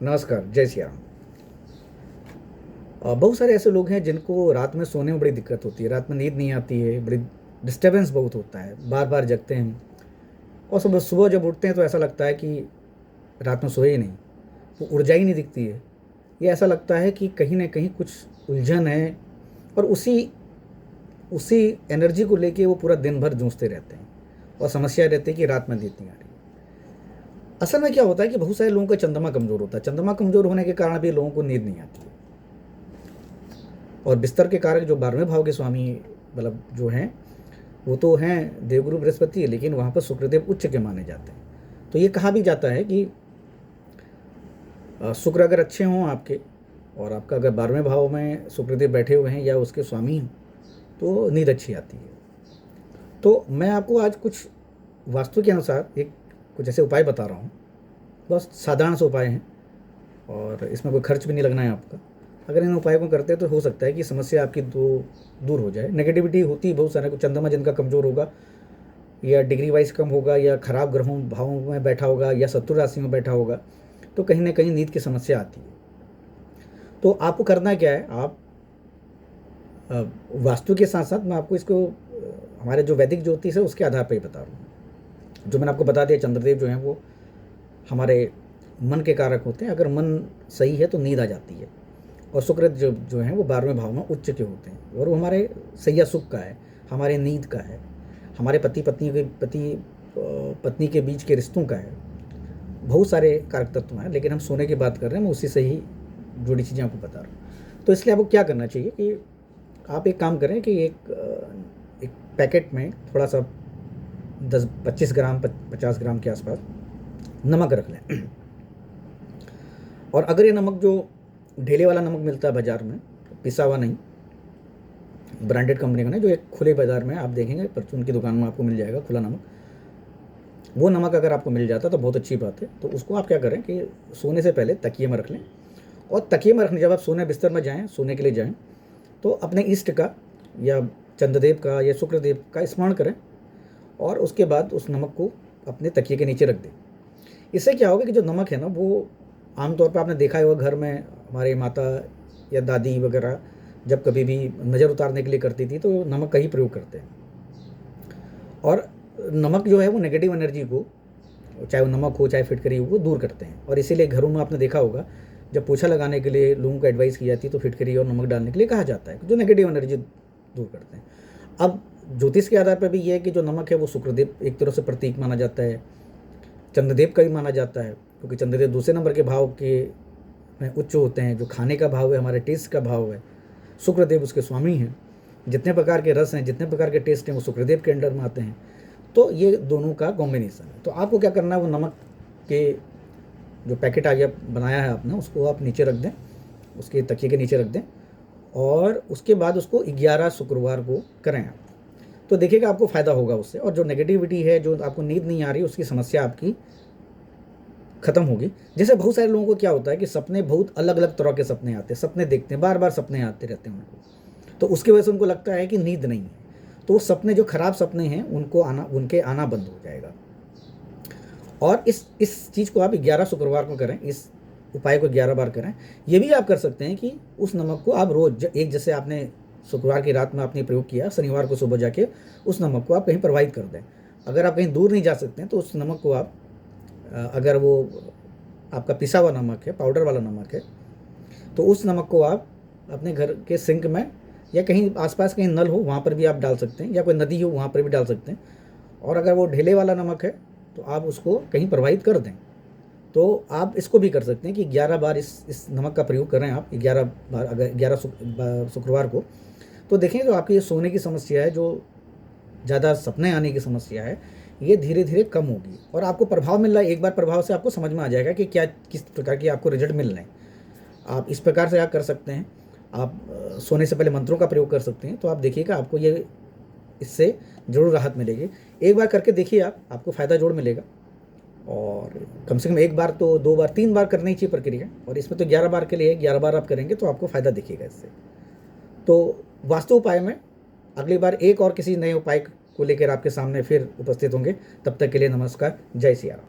नमस्कार, जय सिया राम। बहुत सारे ऐसे लोग हैं जिनको रात में सोने में बड़ी दिक्कत होती है, रात में नींद नहीं आती है, बड़ी डिस्टर्बेंस बहुत होता है, बार-बार जगते हैं और सुबह सुबह जब उठते हैं तो ऐसा लगता है कि रात में सोए ही नहीं, वो ऊर्जा ही नहीं दिखती है। ये ऐसा लगता है कि कहीं न कहीं कुछ उलझन है और उसी उसी एनर्जी को लेके वो पूरा दिन भर जूझते रहते हैं और समस्या रहती है कि रात में नींद नहीं आ रही। असल में क्या होता है कि बहुत सारे लोगों का चंद्रमा कमज़ोर होता है, चंद्रमा कमज़ोर होने के कारण भी लोगों को नींद नहीं आती है। और बिस्तर के कारक जो 12वें भाव के स्वामी मतलब जो हैं, वो तो हैं देवगुरु बृहस्पति, लेकिन वहाँ पर शुक्रदेव उच्च के माने जाते हैं। तो ये कहा भी जाता है कि शुक्र अगर अच्छे हों आपके और आपका अगर 12वें भाव में शुक्रदेव बैठे हुए हैं या उसके स्वामी हों, तो नींद अच्छी आती है। तो मैं आपको आज कुछ वास्तु के अनुसार एक कुछ ऐसे उपाय बता रहा हूँ। बस साधारण से उपाय हैं और इसमें कोई खर्च भी नहीं लगना है आपका। अगर इन उपायों को करते हैं तो हो सकता है कि समस्या आपकी दूर हो जाए। नेगेटिविटी होती है बहुत सारे को, चंद्रमा जिनका कमज़ोर होगा या डिग्री वाइज कम होगा या खराब ग्रहों भावों में बैठा होगा या शत्रु राशि में बैठा होगा, तो कहीं ना कहीं नींद की समस्या आती है। तो आपको करना क्या है, आप वास्तु के साथ साथ मैं आपको इसको हमारे जो वैदिक ज्योतिष है उसके आधार पर ही बता रहा हूँ। जो मैंने आपको बता दिया, चंद्रदेव जो हैं वो हमारे मन के कारक होते हैं। अगर मन सही है तो नींद आ जाती है। और शुक्र जो हैं वो 12वें भाव में उच्च के होते हैं और वो हमारे सैया सुख का है, हमारे नींद का है, हमारे पत्नी के बीच के रिश्तों का है। बहुत सारे कारक तत्व हैं, लेकिन हम सोने की बात कर रहे हैं, मैं उसी से ही जुड़ी चीज़ें आपको बता रहा हूँ। तो इसलिए आपको क्या करना चाहिए कि आप एक काम करें कि एक पैकेट में थोड़ा सा 10-25 ग्राम 50 ग्राम के आसपास नमक रख लें। और अगर ये नमक जो ढेले वाला नमक मिलता है बाज़ार में, पिसा हुआ नहीं, ब्रांडेड कंपनी का नहीं, जो एक खुले बाज़ार में आप देखेंगे परचून की दुकान में आपको मिल जाएगा खुला नमक, वो नमक अगर आपको मिल जाता तो बहुत अच्छी बात है। तो उसको आप क्या करें कि सोने से पहले तकिए में रख लें। और तकिए में रखने जब आप सोने बिस्तर में जाएँ, सोने के लिए जाएँ, तो अपने इष्ट का या चंद्रदेव का या शुक्रदेव का स्मरण करें और उसके बाद उस नमक को अपने तकिए के नीचे रख दें। इससे क्या होगा कि जो नमक है ना, वो आमतौर पर आपने देखा होगा घर में हमारे माता या दादी वगैरह जब कभी भी नज़र उतारने के लिए करती थी तो नमक का ही प्रयोग करते हैं। और नमक जो है वो नेगेटिव एनर्जी को, चाहे वो नमक हो चाहे फिटकरी हो, वो दूर करते हैं। और इसीलिए घरों में आपने देखा होगा जब पोछा लगाने के लिए लोगों को एडवाइस की जाती है तो फिटकरी और नमक डालने के लिए कहा जाता है, जो नेगेटिव एनर्जी दूर करते हैं। अब ज्योतिष के आधार पर भी ये है कि जो नमक है वो शुक्रदेव एक तरह से प्रतीक माना जाता है, चंद्रदेव का भी माना जाता है, क्योंकि चंद्रदेव दूसरे नंबर के भाव के में उच्च होते हैं। जो खाने का भाव है, हमारे टेस्ट का भाव है, शुक्रदेव उसके स्वामी हैं। जितने प्रकार के रस हैं, जितने प्रकार के टेस्ट हैं, वो शुक्रदेव के अंडर में आते हैं। तो ये दोनों का कॉम्बिनेशन है। तो आपको क्या करना है, वो नमक के जो पैकेट आगे बनाया है आपने, उसको आप नीचे रख दें, उसके तकिए के नीचे रख दें और उसके बाद उसको 11 शुक्रवार को करें आप। तो देखिएगा आपको फ़ायदा होगा उससे। और जो नेगेटिविटी है, जो आपको नींद नहीं आ रही, उसकी समस्या आपकी ख़त्म होगी। जैसे बहुत सारे लोगों को क्या होता है कि सपने, बहुत अलग अलग तरह के सपने आते हैं, सपने देखते हैं, बार बार सपने आते रहते हैं उनको, तो उसकी वजह से उनको लगता है कि नींद नहीं है। तो वो सपने, जो खराब सपने हैं, उनके आना बंद हो जाएगा। और इस चीज़ को आप 11 शुक्रवार को करें, इस उपाय को 11 बार करें। ये भी आप कर सकते हैं कि उस नमक को आप रोज़ एक, जैसे आपने शुक्रवार की रात में आपने प्रयोग किया, शनिवार को सुबह जाके उस नमक को आप कहीं प्रवाहित कर दें। अगर आप कहीं दूर नहीं जा सकते हैं तो उस नमक को आप, अगर वो आपका पिसा हुआ नमक है, पाउडर वाला नमक है, तो उस नमक को आप अपने घर के सिंक में या कहीं आसपास कहीं नल हो वहाँ पर भी आप डाल सकते हैं, या कोई नदी हो वहाँ पर भी डाल सकते हैं। और अगर वो ढेले वाला नमक है तो आप उसको कहीं प्रवाहित कर दें। तो आप इसको भी कर सकते हैं कि 11 बार इस नमक का प्रयोग करें आप 11 बार, अगर 11 शुक्रवार को। तो देखें, जो आपकी ये सोने की समस्या है, जो ज़्यादा सपने आने की समस्या है, ये धीरे धीरे कम होगी और आपको प्रभाव मिल रहा है। एक बार प्रभाव से आपको समझ में आ जाएगा कि क्या, किस प्रकार की आपको रिजल्ट मिल रहे हैं। आप इस प्रकार से आप कर सकते हैं। आप सोने से पहले मंत्रों का प्रयोग कर सकते हैं। तो आप देखिएगा आपको ये, इससे ज़रूर राहत मिलेगी। एक बार करके देखिए आप, आपको फ़ायदा ज़रूर मिलेगा। और कम से कम एक बार तो, 2 बार, 3 बार करनी चाहिए प्रक्रिया। और इसमें तो 11 बार के लिए 11 बार आप करेंगे तो आपको फ़ायदा दिखेगा इससे। तो वास्तु उपाय में अगली बार एक और किसी नए उपाय को लेकर आपके सामने फिर उपस्थित होंगे। तब तक के लिए नमस्कार, जय सिया राम।